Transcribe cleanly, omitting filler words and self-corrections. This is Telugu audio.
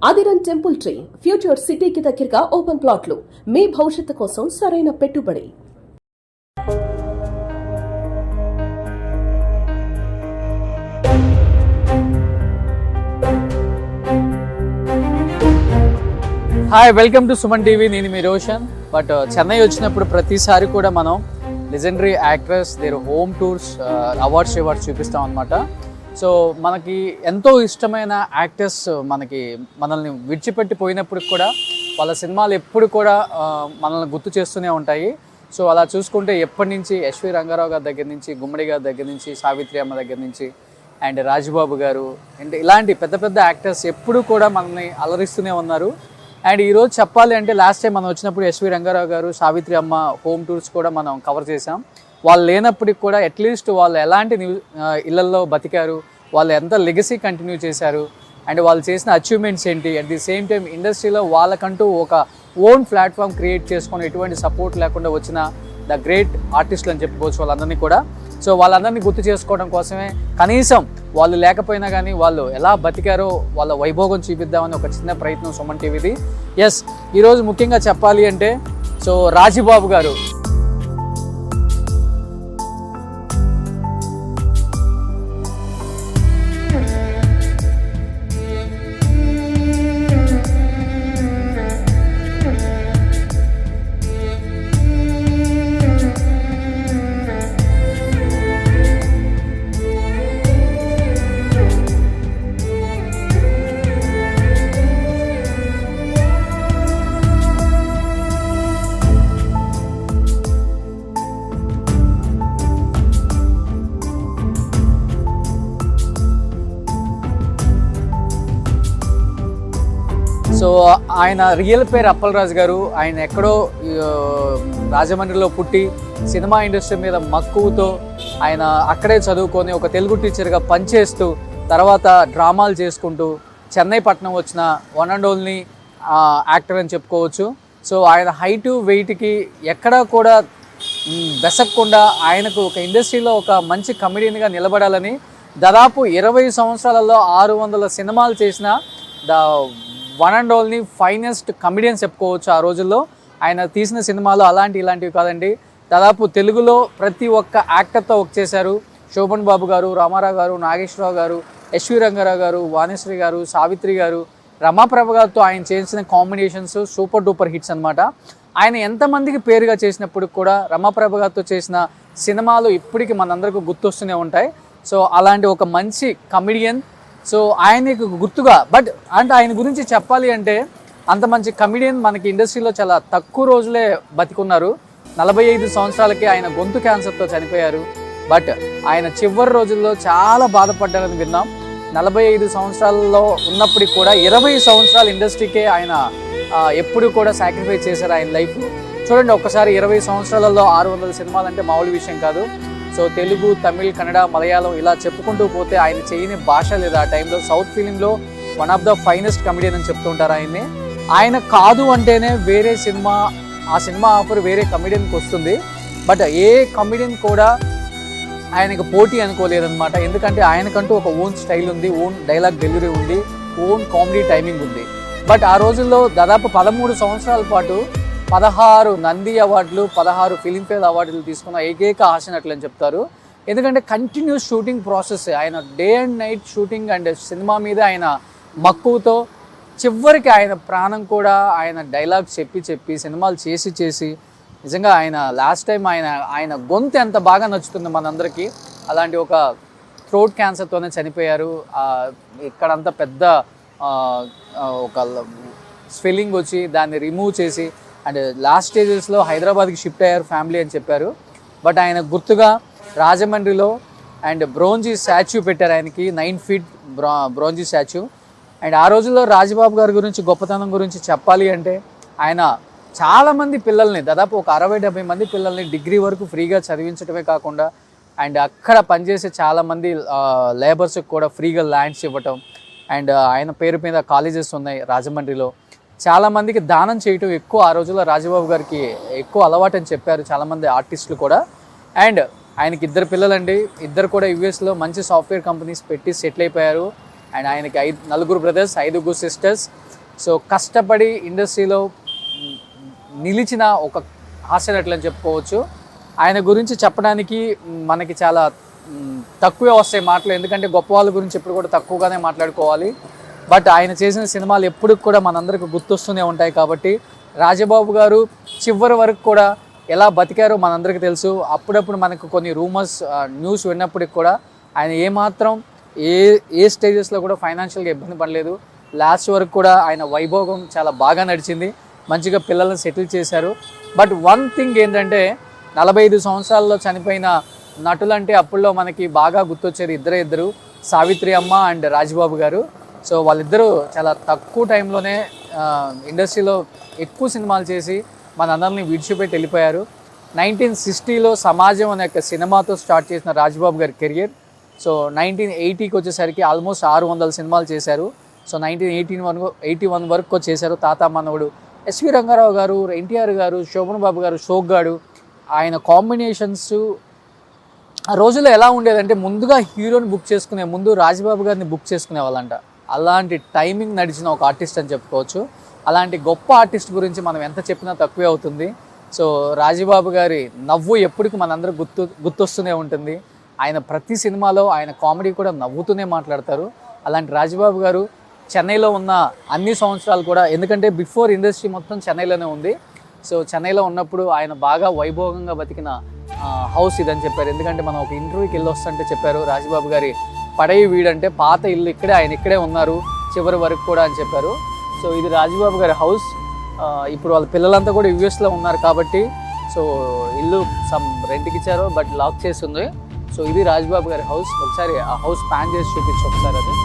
ఆదిరన్ టెంపుల్ ట్రీ ఫ్యూచర్ సిటీకి దగ్గరగా ఓపెన్ ప్లాట్లు మీ భవిష్యత్తు కోసం సరైన పెట్టుబడి. Hi, welcome to Suman TV. నేను మీ రోషన్. బట్ చెన్నై వచ్చినప్పుడు ప్రతిసారి కూడా మనం legendary actress their home tours awards చూపిస్తాం అనమాట. సో మనకి ఎంతో ఇష్టమైన యాక్టర్స్ మనల్ని విడిచిపెట్టి పోయినప్పుడు కూడా వాళ్ళ సినిమాలు ఎప్పుడు కూడా మనల్ని గుర్తు చేస్తూనే ఉంటాయి. సో అలా చూసుకుంటే ఎప్పటి నుంచి ఎస్వి రంగారావు గారి దగ్గర నుంచి, గుమ్మడి గారి దగ్గర నుంచి, సావిత్రి అమ్మ దగ్గర నుంచి, అండ్ రాజబాబు గారు, అండ్ ఇలాంటి పెద్ద పెద్ద యాక్టర్స్ ఎప్పుడు కూడా మనల్ని అలరిస్తూనే ఉన్నారు. అండ్ ఈరోజు చెప్పాలి అంటే లాస్ట్ టైం మనం వచ్చినప్పుడు ఎస్వి రంగారావు గారు, సావిత్రి అమ్మ హోమ్ టూర్స్ కూడా మనం కవర్ చేసాం. వాళ్ళు లేనప్పటికి కూడా అట్లీస్ట్ వాళ్ళు ఎలాంటి ఇళ్లల్లో బతికారు, వాళ్ళు ఎంత లెగసీ కంటిన్యూ చేశారు, అండ్ వాళ్ళు చేసిన అచీవ్మెంట్స్ ఏంటి, అట్ ది సేమ్ టైం ఇండస్ట్రీలో వాళ్ళకంటూ ఒక ఓన్ ప్లాట్ఫామ్ క్రియేట్ చేసుకొని ఎటువంటి సపోర్ట్ లేకుండా వచ్చిన ద గ్రేట్ ఆర్టిస్టులు అని చెప్పుకోవచ్చు వాళ్ళందరినీ కూడా. సో వాళ్ళందరినీ గుర్తు చేసుకోవడం కోసమే కనీసం వాళ్ళు లేకపోయినా కానీ వాళ్ళు ఎలా బతికారో వాళ్ళ వైభోగం చూపిద్దామని ఒక చిన్న ప్రయత్నం సుమన్ టీవీది. ఎస్, ఈరోజు ముఖ్యంగా చెప్పాలి అంటే సో రాజబాబు గారు. సో ఆయన రియల్ పేరు అప్పలరాజు గారు. ఆయన ఎక్కడో రాజమండ్రిలో పుట్టి సినిమా ఇండస్ట్రీ మీద మక్కువతో ఆయన అక్కడే చదువుకొని ఒక తెలుగు టీచర్గా పనిచేస్తూ తర్వాత డ్రామాలు చేసుకుంటూ చెన్నై పట్టణం వచ్చిన వన్ అండ్ ఓన్లీ యాక్టర్ అని చెప్పుకోవచ్చు. సో ఆయన హైటు వెయిట్కి ఎక్కడా కూడా బెసక్కుండా ఆయనకు ఒక ఇండస్ట్రీలో ఒక మంచి కమెడియన్గా నిలబడాలని దాదాపు 20 సంవత్సరాలలో 600 సినిమాలు చేసిన the one and only finest comedians చెప్పుకోవచ్చు. ఆ రోజుల్లో ఆయన తీసిన సినిమాలు ఇలాంటివి కాదండి. దాదాపు తెలుగులో ప్రతి ఒక్క యాక్టర్తో వర్క్ చేశారు. శోభన్ బాబు గారు, రామారావు గారు, నాగేశ్వరరావు గారు, ఎస్వి రంగారావు గారు, వాణిశ్రీ గారు, సావిత్రి గారు, రమాప్రభ గారితో ఆయన చేసిన కాంబినేషన్స్ సూపర్ డూపర్ హిట్స్ అనమాట. ఆయన ఎంతమందికి పేరుగా చేసినప్పుడు కూడా రమాప్రభ గారితో చేసిన సినిమాలు ఇప్పటికీ మనందరికీ గుర్తొస్తూనే ఉంటాయి. సో అలాంటి ఒక మంచి కమెడియన్. సో ఆయనకు గుర్తుగా అంటే ఆయన గురించి చెప్పాలి అంటే అంత మంచి కమెడియన్ మనకి ఇండస్ట్రీలో చాలా తక్కువ రోజులే బతికున్నారు. 45 సంవత్సరాలకి ఆయన గొంతు క్యాన్సర్తో చనిపోయారు. బట్ ఆయన చివరి రోజుల్లో చాలా బాధపడ్డారని విన్నాం. 45 సంవత్సరాల్లో ఉన్నప్పటికి కూడా 20 సంవత్సరాల ఇండస్ట్రీకే ఆయన ఎప్పుడు కూడా సాక్రిఫైస్ చేశారు ఆయన లైఫ్. చూడండి ఒక్కసారి 20 సంవత్సరాలలో 600 సినిమాలు అంటే మామూలు విషయం కాదు. సో తెలుగు, తమిళ్, కన్నడ, మలయాళం ఇలా చెప్పుకుంటూ పోతే ఆయన చేయని భాష లేదు. ఆ టైంలో సౌత్ ఫిలింలో one of the finest comedian అని చెప్తుంటారు ఆయన్ని. ఆయన కాదు అంటేనే వేరే సినిమా, ఆ సినిమా ఆఫర్ వేరే కమెడియన్కి వస్తుంది. బట్ ఏ కమెడియన్ కూడా ఆయనకు పోటీ అనుకోలేదన్నమాట. ఎందుకంటే ఆయనకంటూ ఒక ఓన్ స్టైల్ ఉంది, ఓన్ డైలాగ్ డెలివరీ ఉంది, ఓన్ కామెడీ టైమింగ్ ఉంది. బట్ ఆ రోజుల్లో దాదాపు 13 సంవత్సరాల పాటు 16 నంది అవార్డులు, 16 ఫిలింఫేర్ అవార్డులు తీసుకున్న ఏకైక హాస్యనటులు అని చెప్తారు. ఎందుకంటే కంటిన్యూస్ షూటింగ్ ప్రాసెస్, ఆయన day and night shooting and cinema మీద ఆయన మక్కువతో చివరికి ఆయన ప్రాణం కూడా ఆయన డైలాగ్ చెప్పి సినిమాలు చేసి నిజంగా ఆయన లాస్ట్ టైం ఆయన గొంతు ఎంత బాగా నచ్చుతుంది మనందరికీ. అలాంటి ఒక థ్రోట్ క్యాన్సర్తోనే చనిపోయారు. ఇక్కడంతా పెద్ద ఒక స్వెల్లింగ్ వచ్చి దాన్ని రిమూవ్ చేసి అండ్ లాస్ట్ స్టేజెస్లో హైదరాబాద్కి షిఫ్ట్ అయ్యారు ఫ్యామిలీ అని చెప్పారు. బట్ ఆయన గుర్తుగా రాజమండ్రిలో అండ్ బ్రోంజీ స్టాచ్యూ పెట్టారు ఆయనకి, 9 feet బ్రోంజీ స్టాచ్యూ. అండ్ ఆ రోజుల్లో రాజబాబు గారి గురించి గొప్పతనం గురించి చెప్పాలి అంటే ఆయన చాలామంది పిల్లల్ని దాదాపు ఒక 60-70 మంది పిల్లల్ని డిగ్రీ వరకు ఫ్రీగా చదివించడమే కాకుండా అండ్ అక్కడ పనిచేసే చాలామంది లేబర్స్కి కూడా ఫ్రీగా ల్యాండ్స్ ఇవ్వటం. అండ్ ఆయన పేరు మీద కాలేజెస్ ఉన్నాయి రాజమండ్రిలో. చాలామందికి దానం చేయటం ఎక్కువ ఆ రోజుల్లో రాజబాబు గారికి ఎక్కువ అలవాటు అని చెప్పారు చాలామంది ఆర్టిస్టులు కూడా. అండ్ ఆయనకి 2 పిల్లలండి. 2 కూడా యూఎస్లో మంచి సాఫ్ట్వేర్ కంపెనీస్ పెట్టి సెటిల్ అయిపోయారు. అండ్ ఆయనకి 4 బ్రదర్స్, 5 సిస్టర్స్. సో కష్టపడి ఇండస్ట్రీలో నిలిచిన ఒక హాస్యనటులు అని చెప్పుకోవచ్చు. ఆయన గురించి చెప్పడానికి మనకి చాలా తక్కువే వస్తాయి మాటలు, ఎందుకంటే గొప్ప వాళ్ళ గురించి ఎప్పుడు కూడా తక్కువగానే మాట్లాడుకోవాలి. బట్ ఆయన చేసిన సినిమాలు ఎప్పుడు కూడా మనందరికి గుర్తొస్తూనే ఉంటాయి. కాబట్టి రాజబాబు గారు చివరి వరకు కూడా ఎలా బతికారో మనందరికీ తెలుసు. అప్పుడప్పుడు మనకు కొన్ని రూమర్స్ న్యూస్ విన్నప్పటికి కూడా ఆయన ఏమాత్రం ఏ స్టేజెస్లో కూడా ఫైనాన్షియల్గా ఇబ్బంది పడలేదు. లాస్ట్ వరకు కూడా ఆయన వైభోగం చాలా బాగా నడిచింది, మంచిగా పిల్లల్ని సెటిల్ చేశారు. బట్ వన్ థింగ్ ఏంటంటే 45 సంవత్సరాల్లో చనిపోయిన నటులంటే అప్పుల్లో మనకి బాగా గుర్తొచ్చారు ఇద్దరు, సావిత్రి అమ్మ అండ్ రాజబాబు గారు. సో వాళ్ళిద్దరూ చాలా తక్కువ టైంలోనే ఇండస్ట్రీలో ఎక్కువ సినిమాలు చేసి మనందరినీ విడిచిపెట్టి వెళ్ళిపోయారు. 1960లో సమాజం అనే ఒక సినిమాతో స్టార్ట్ చేసిన రాజబాబు గారి కెరియర్ సో 1980కి వచ్చేసరికి ఆల్మోస్ట్ 600 సినిమాలు చేశారు. సో 1981 వరకు చేశారు. తాత మనవడు, ఎస్వి రంగారావు గారు, ఎన్టీఆర్ గారు, శోభన్ బాబు గారు, షోక్ గారు, ఆయన కాంబినేషన్స్ ఆ రోజుల్లో ఎలా ఉండేదంటే ముందుగా హీరోని బుక్ చేసుకునే ముందు రాజబాబు గారిని బుక్ చేసుకునే వాళ్ళంట. అలాంటి టైమింగ్ నడిచిన ఒక ఆర్టిస్ట్ అని చెప్పుకోవచ్చు. అలాంటి గొప్ప ఆర్టిస్ట్ గురించి మనం ఎంత చెప్పినా తక్కువే అవుతుంది. సో రాజబాబు గారి నవ్వు ఎప్పటికీ మనందరూ గుర్తొస్తూనే ఉంటుంది. ఆయన ప్రతి సినిమాలో ఆయన కామెడీ కూడా నవ్వుతూనే మాట్లాడతారు. అలాంటి రాజబాబు గారు చెన్నైలో ఉన్న అన్ని సంవత్సరాలు కూడా, ఎందుకంటే బిఫోర్ ఇండస్ట్రీ మొత్తం చెన్నైలోనే ఉంది. సో చెన్నైలో ఉన్నప్పుడు ఆయన బాగా వైభోగంగా బతికిన హౌస్ ఇదని చెప్పారు. ఎందుకంటే మనం ఒక ఇంటర్వ్యూకి వెళ్ళి వస్తుంటే చెప్పారు, రాజబాబు గారి పడై వీడంటే పాత ఇల్లు ఇక్కడే, ఆయన ఇక్కడే ఉన్నారు చివరి వరకు కూడా అని చెప్పారు. సో ఇది రాజబాబు గారి హౌస్. ఇప్పుడు వాళ్ళ పిల్లలంతా కూడా యూఎస్లో ఉన్నారు కాబట్టి సో ఇల్లు రెంట్కి ఇచ్చారు, బట్ లాక్ చేసి ఉంది. సో ఇది రాజబాబు గారి హౌస్. ఒకసారి ఆ హౌస్ ప్యాన్ చేసి చూపించు ఒకసారి అది.